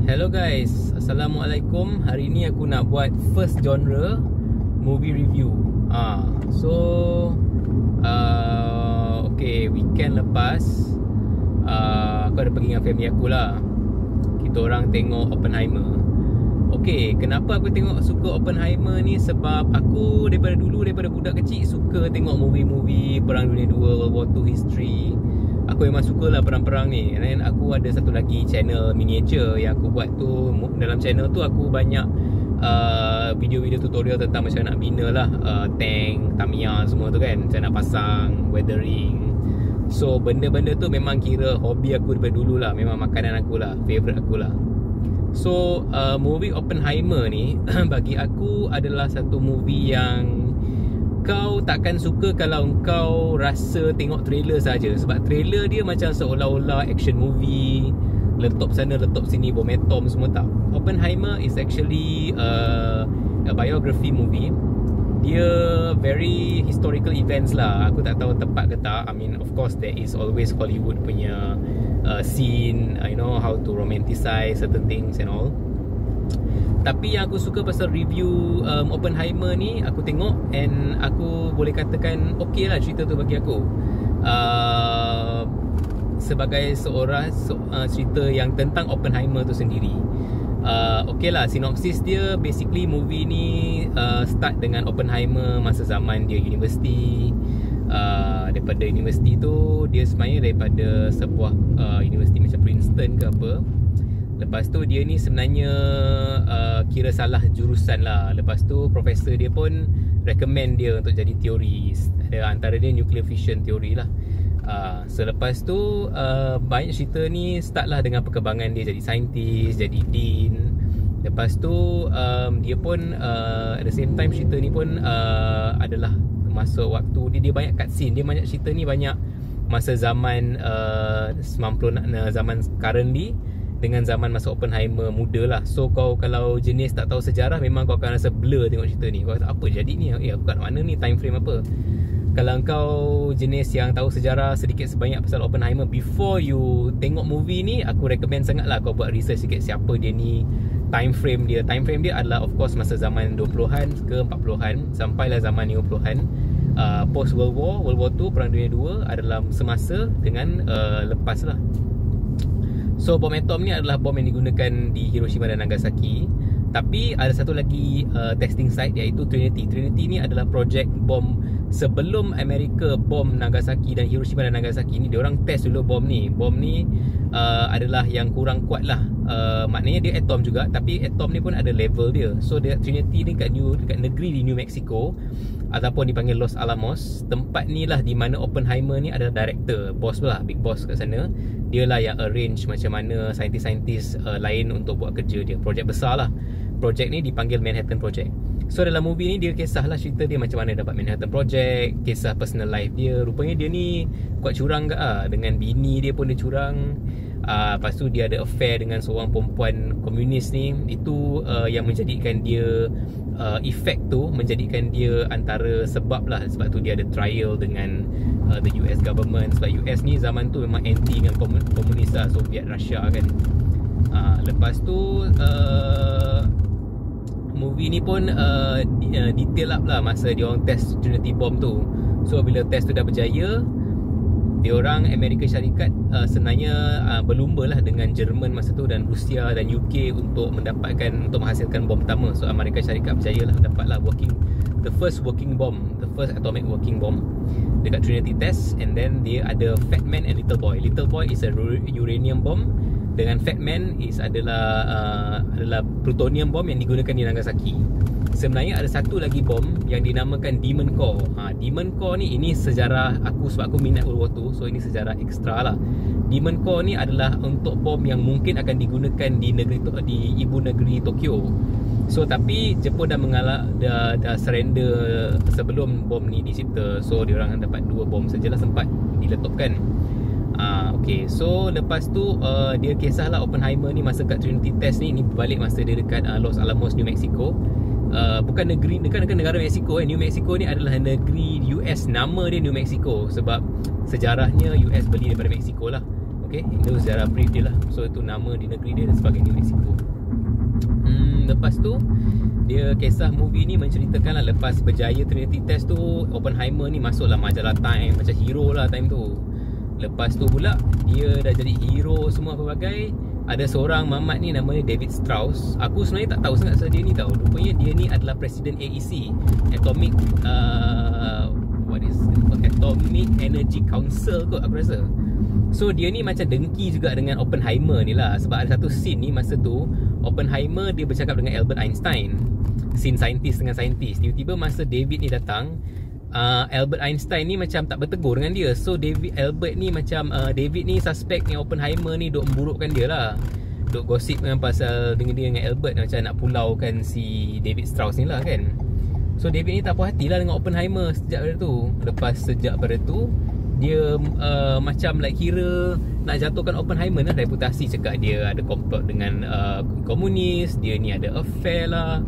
Hello guys, Assalamualaikum. Hari ni aku nak buat first genre movie review. Okay, weekend lepas aku ada pergi dengan family aku lah. Kita orang tengok Oppenheimer. Okay, kenapa aku suka Oppenheimer ni? Sebab aku daripada budak kecil suka tengok movie-movie Perang Dunia 2, World War 2 history. Aku memang suka lah perang-perang ni. Dan aku ada satu lagi channel miniature yang aku buat tu. Dalam channel tu aku banyak video-video tutorial tentang macam nak bina lah tank, Tamiya semua tu kan. Macam nak pasang, weathering. So benda-benda tu memang kira hobi aku daripada dulu lah. Memang makanan aku lah, favourite aku lah. So movie Oppenheimer ni bagi aku adalah satu movie yang kau takkan suka kalau kau rasa tengok trailer saja. Sebab trailer dia macam seolah-olah action movie, letup sana letup sini, bom atom semua. Tak, Oppenheimer is actually a biography movie. Dia very historical events lah. Aku tak tahu tepat ke tak. I mean, of course there is always Hollywood punya scene, you know, how to romanticize certain things and all. Tapi yang aku suka pasal review Oppenheimer ni, aku tengok and aku boleh katakan okey lah cerita tu bagi aku. Sebagai seorang cerita yang tentang Oppenheimer tu sendiri. Okey lah, sinopsis dia basically movie ni start dengan Oppenheimer masa zaman dia universiti. Daripada universiti tu, dia sebenarnya daripada sebuah universiti macam Princeton ke apa. Lepas tu dia ni sebenarnya kira salah jurusan lah. Lepas tu profesor dia pun recommend dia untuk jadi teoris. Antara dia nuclear fission theory lah. Selepas tu banyak cerita ni start lah dengan perkembangan dia jadi saintis, jadi dean. Lepas tu dia pun at the same time cerita ni pun adalah masa waktu dia banyak cutscene. Dia banyak cerita ni banyak masa zaman 90, zaman currently dengan zaman masa Oppenheimer muda lah. So kau kalau jenis tak tahu sejarah, memang kau akan rasa blur tengok cerita ni. Kau kata apa jadi ni? Aku kat mana ni? Time frame apa? Kalau kau jenis yang tahu sejarah sedikit sebanyak pasal Oppenheimer, before you tengok movie ni, aku recommend sangat lah kau buat research sikit siapa dia ni, time frame dia. Time frame dia adalah of course masa zaman 20-an ke 40-an sampailah zaman 50-an. Post World War 2, Perang Dunia 2 adalah semasa dengan lepas lah. So bom atom ni adalah bom yang digunakan di Hiroshima dan Nagasaki. Tapi ada satu lagi testing site, iaitu Trinity. Trinity ni adalah projek bom sebelum Amerika bom Nagasaki dan Hiroshima dan Nagasaki ni. Diorang test dulu bom ni. Bom ni adalah yang kurang kuat lah. Maknanya dia atom juga, tapi atom ni pun ada level dia. So dia, Trinity ni dekat negeri di New Mexico, ataupun dipanggil Los Alamos. Tempat ni lah di mana Oppenheimer ni adalah director, boss lah, big boss kat sana. Dia lah yang arrange macam mana saintis-saintis lain untuk buat kerja dia. Projek besar lah. Projek ni dipanggil Manhattan Project. So dalam movie ni dia kisah lah cerita dia macam mana dapat Manhattan Project, kisah personal life dia. Rupanya dia ni kuat curang ke dengan bini dia pun dia curang. Lepas tu dia ada affair dengan seorang perempuan komunis ni. Itu yang menjadikan dia efek tu menjadikan dia antara sebab lah. Sebab tu dia ada trial dengan the US government. Sebab US ni zaman tu memang anti dengan komunis lah, Soviet, Russia kan. Lepas tu movie ni pun detail up lah masa dia orang test Trinity bomb tu. So bila test tu dah berjaya, diorang Amerika Syarikat sebenarnya berlumba lah dengan Jerman masa tu dan Rusia dan UK untuk menghasilkan bom pertama. So Amerika Syarikat berjaya lah, dapat lah the first working bomb, the first atomic working bomb dekat Trinity test. And then dia ada Fat Man and Little Boy. Little Boy is a uranium bomb, dengan Fat Man adalah plutonium bomb yang digunakan di Nagasaki. Sebenarnya ada satu lagi bom yang dinamakan Demon Core. Demon Core ni, ini sejarah aku sebab aku minat World War 2. So ini sejarah ekstra lah. Demon Core ni adalah untuk bom yang mungkin akan digunakan di ibu negeri Tokyo. So tapi Jepun dah surrender sebelum bom ni dicipta. So diorang dapat 2 bom sajalah sempat diletupkan. Okay, so lepas tu dia kisahlah Oppenheimer ni masa kat Trinity test ni. Ini berbalik masa dia dekat Los Alamos, New Mexico. Bukan negara Mexico. New Mexico ni adalah negeri US. Nama dia New Mexico sebab sejarahnya US beli daripada Mexico lah. Okay, itu secara brief dia lah. So itu nama di negeri dia dan sebagainya, Mexico. Lepas tu dia kisah movie ni menceritakan lah, lepas berjaya Trinity Test tu, Oppenheimer ni masuklah majalah Time, macam hero lah time tu. Lepas tu pula dia dah jadi hero semua pelbagai. Ada seorang mamat ni namanya David Strauss. Aku sebenarnya tak tahu sangat pasal dia ni tau. Rupanya dia ni adalah Presiden AEC, Atomic Atomic Energy Council kot aku rasa. So dia ni macam dengki juga dengan Oppenheimer ni lah. Sebab ada satu scene ni masa tu Oppenheimer dia bercakap dengan Albert Einstein, scene saintis dengan saintis. Tiba-tiba masa David ni datang, Albert Einstein ni macam tak bertegur dengan dia. So David ni suspect yang Oppenheimer ni duk memburukkan dia lah, duk gosip dengan pasal dengan Albert, macam nak pulaukan si David Strauss ni lah kan. So David ni tak puas hati lah dengan Oppenheimer sejak pada tu. Lepas sejak pada tu dia macam like kira nak jatuhkan Oppenheimer lah. Reputasi cakap dia ada komplot dengan komunis, dia ni ada affair lah,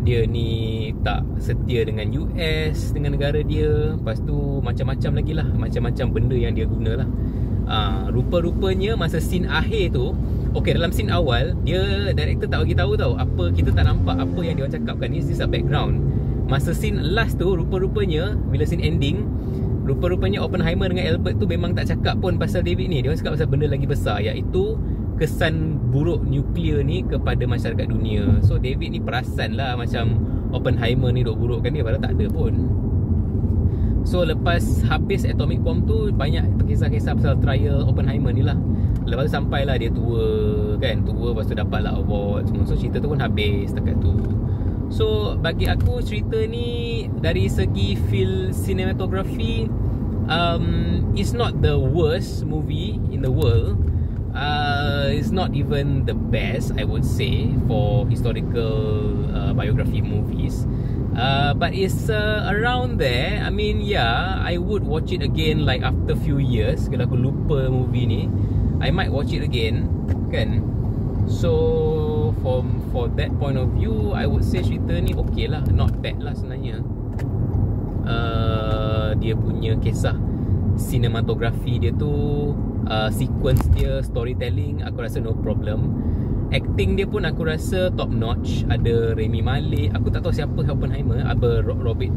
dia ni tak setia dengan US, dengan negara dia. Lepas tu macam-macam lagi lah, macam-macam benda yang dia guna lah. Rupa-rupanya masa scene akhir tu, okay, dalam scene awal dia, director tak bagi tahu tau apa, kita tak nampak apa yang dia orang cakapkan. Ni is a background. Masa scene last tu, rupa-rupanya bila scene ending, rupa-rupanya Oppenheimer dengan Albert tu memang tak cakap pun pasal David ni. Dia orang cakap pasal benda lagi besar, iaitu kesan buruk nuklear ni kepada masyarakat dunia. So David ni perasan lah macam Oppenheimer ni duk burukkan dia, padahal tak ada pun. So lepas habis atomic bomb tu, banyak kisah-kisah pasal trial Oppenheimer ni lah. Lepas tu sampailah dia tua kan, lepas tu dapat lah award semua. So cerita tu pun habis dekat tu. So bagi aku cerita ni dari segi feel cinematography, it's not the worst movie in the world. It's not even the best, I would say, for historical biography movies. But it's around there. I mean, yeah, I would watch it again like after few years. Kalau aku lupa movie ni, I might watch it again, kan? So for that point of view, I would say cerita ni okay lah, not bad lah sebenarnya. Dia punya kisah sinematografi dia tu, sequence dia, storytelling, aku rasa no problem. Acting dia pun aku rasa top notch. Ada Rami Malek, aku tak tahu siapa Oppenheimer, apa Robert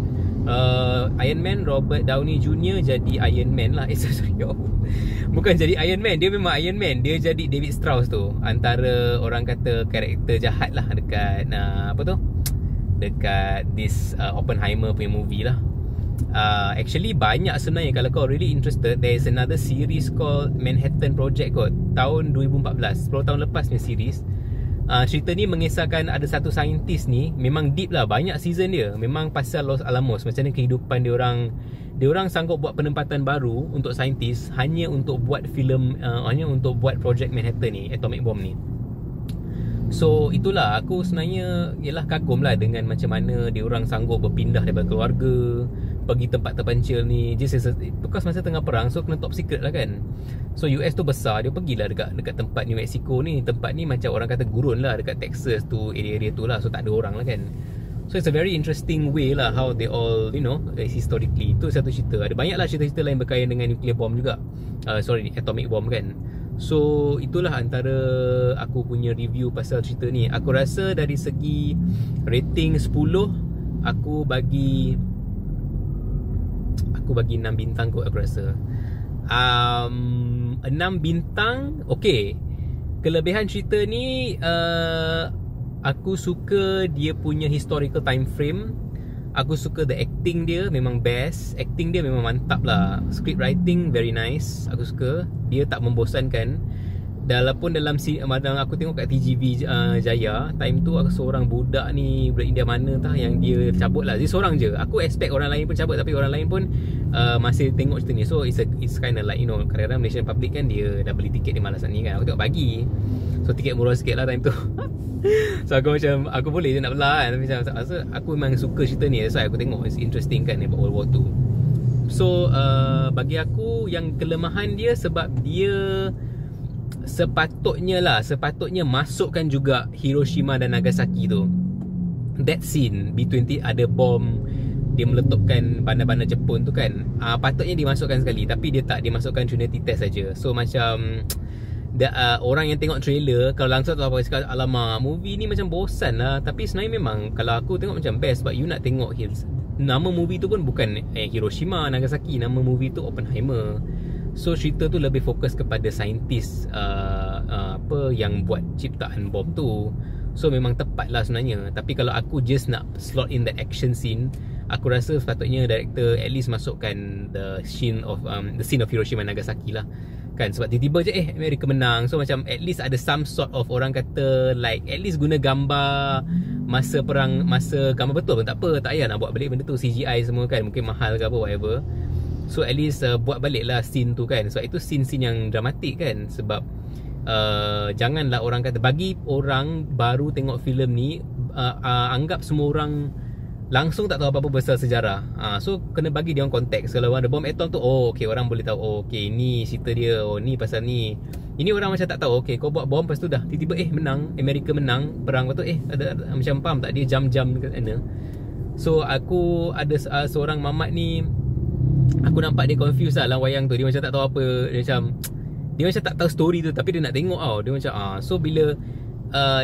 Iron Man, Robert Downey Jr. jadi Iron Man lah. Sorry, bukan jadi Iron Man, dia memang Iron Man. Dia jadi David Strauss tu, antara orang kata karakter jahat lah dekat dekat this Oppenheimer punya movie lah. Actually banyak sebenarnya. Kalau kau really interested, there is another series called Manhattan Project kot, tahun 2014, 10 tahun lepas punya series. Cerita ni mengisahkan ada satu saintis ni, memang deep lah, banyak season dia. Memang pasal Los Alamos, macam mana kehidupan dia orang. Dia orang sanggup buat penempatan baru untuk saintis, hanya untuk buat filem, hanya untuk buat projek Manhattan ni, atomic bomb ni. So itulah, aku sebenarnya ialah kagum lah dengan macam mana dia orang sanggup berpindah daripada keluarga, pergi tempat terpencil ni. Because masa tengah perang, so kena top secret lah kan. So US tu besar, dia pergilah dekat tempat New Mexico ni. Tempat ni macam orang kata gurun lah, dekat Texas tu, area-area tu lah. So tak ada orang lah kan. So it's a very interesting way lah how they all, you know, historically. Itu satu cerita. Ada banyak lah cerita-cerita lain berkaitan dengan nuclear bomb juga, atomic bomb kan. So itulah antara aku punya review pasal cerita ni. Aku rasa dari segi rating 10, aku bagi 6 bintang kot aku rasa. 6 bintang. Okay, kelebihan cerita ni, aku suka dia punya historical time frame. Aku suka the acting dia, memang best. Acting dia memang mantap lah. Script writing very nice, aku suka. Dia tak membosankan. Walaupun dalam aku tengok kat TGV Jaya, time tu aku seorang budak ni, budak India mana tah, yang dia cabut lah. Dia seorang je. Aku expect orang lain pun cabut, tapi orang lain pun masih tengok cerita ni. So it's kind of like, you know, kadang-kadang Malaysian public kan, dia dah beli tiket di malasan ni kan. Aku tengok pagi, so tiket murah sikit lah time tu. So aku macam, aku boleh je nak belah kan, tapi macam aku memang suka cerita ni. That's why aku tengok, it's interesting kan, about World War 2. So bagi aku, yang kelemahan dia sebab dia sepatutnya masukkan juga Hiroshima dan Nagasaki tu. That scene B-20, ada bom dia meletupkan bandar-bandar Jepun tu kan, patutnya dimasukkan sekali, tapi dia tak, dimasukkan Trinity test saja. So macam orang yang tengok trailer, kalau langsung tahu apa, cakap alamak movie ni macam bosan lah. Tapi sebenarnya memang kalau aku tengok macam best, sebab you nak tengok nama movie tu pun bukan Hiroshima, Nagasaki. Nama movie tu Oppenheimer. So cerita tu lebih fokus kepada saintis apa yang buat ciptaan bom tu. So memang tepat lah sebenarnya. Tapi kalau aku just nak slot in the action scene, aku rasa sepatutnya director at least masukkan the scene of Hiroshima and Nagasaki lah kan. Sebab tiba-tiba je Amerika menang. So macam at least ada some sort of, orang kata like at least guna gambar masa perang, masa gambar betul pun tak apa, tak payah nak buat balik benda tu CGI semua kan, mungkin mahal ke apa whatever. So at least buat balik lah scene tu kan. Sebab itu scene-scene yang dramatik kan. Sebab janganlah orang kata, bagi orang baru tengok filem ni, anggap semua orang langsung tak tahu apa-apa pasal sejarah. So kena bagi dia orang konteks. Kalau ada bom atom tu, oh okay, orang boleh tahu, oh okay, ni cerita dia, oh ni pasal ni. Ini orang macam tak tahu, okay, kau buat bom, lepas tu dah tiba-tiba menang, Amerika menang perang, lepas tu ada macam faham tak, dia jam-jam dekat sana. So aku ada seorang mamat ni, aku nampak dia confused lah dalam wayang tu. Dia macam tak tahu apa, dia macam tak tahu story tu, tapi dia nak tengok tau. Dia macam so bila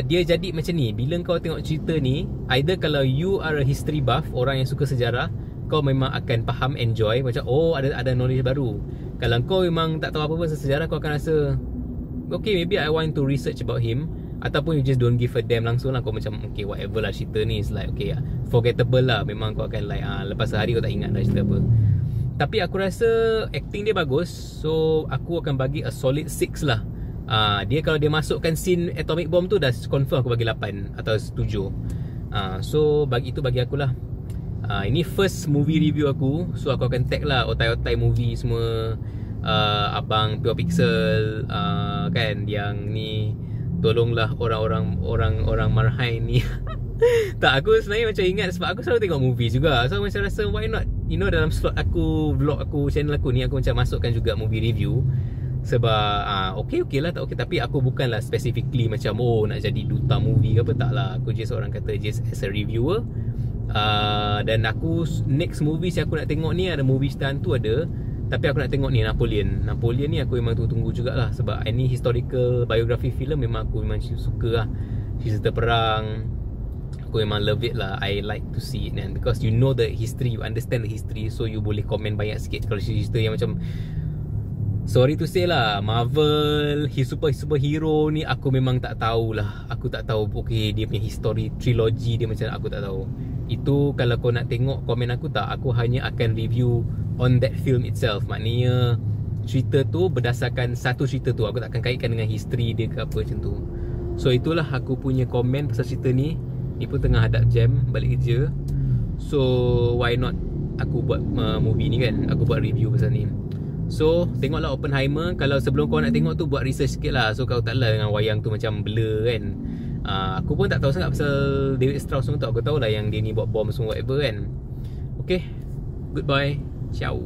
dia jadi macam ni, bila kau tengok cerita ni, either kalau you are a history buff, orang yang suka sejarah, kau memang akan faham, enjoy, macam oh ada knowledge baru. Kalau kau memang tak tahu apa-apa pasal sejarah, kau akan rasa okay, maybe I want to research about him. Ataupun you just don't give a damn langsung lah. Kau macam okay, whatever lah, cerita ni is like okay, forgettable lah. Memang kau akan like lepas sehari kau tak ingat dah cerita apa. Tapi aku rasa acting dia bagus. So aku akan bagi a solid 6 lah. Dia kalau dia masukkan scene atomic bomb tu, dah confirm aku bagi 8 atau 7. So bagi aku lah. Ini first movie review aku. So aku akan tag lah otai-otai movie semua, Abang Pure Pixel, kan, yang ni tolonglah orang marhai ni. Tak, aku sebenarnya macam ingat, sebab aku selalu tengok movie juga. So macam rasa why not, you know, dalam slot aku, vlog aku, channel aku ni, aku macam masukkan juga movie review. Sebab okay lah, tak okay. Tapi aku bukanlah specifically macam nak jadi duta movie ke apa, tak lah. Aku just orang kata just as a reviewer. Dan aku next movie yang aku nak tengok ni, ada movie cerita hantu ada, tapi aku nak tengok ni Napoleon ni aku memang tunggu jugalah. Sebab ini historical biography film, memang aku memang suka lah cerita perang. Aku memang love it lah. I like to see it, and because you know the history, you understand the history, so you boleh komen banyak sikit. Kalau cerita yang macam, sorry to say lah, Marvel superhero ni aku memang tak tahulah. Aku tak tahu okay, dia punya history trilogy dia macam, aku tak tahu. Itu kalau kau nak tengok komen aku, tak, aku hanya akan review on that film itself. Maknanya cerita tu berdasarkan satu cerita tu, aku tak akan kaitkan dengan history dia ke apa macam tu. So itulah aku punya komen pasal cerita ni. Ni pun tengah hadap jam balik kerja. So why not aku buat movie ni kan, aku buat review pasal ni. So tengoklah Oppenheimer. Kalau sebelum kau nak tengok tu, buat research sikit lah. So kau taklah dengan wayang tu macam blur kan. Aku pun tak tahu sangat pasal David Strauss tu. Aku tahu lah yang dia ni buat bom semua whatever kan. Okay, goodbye, ciao.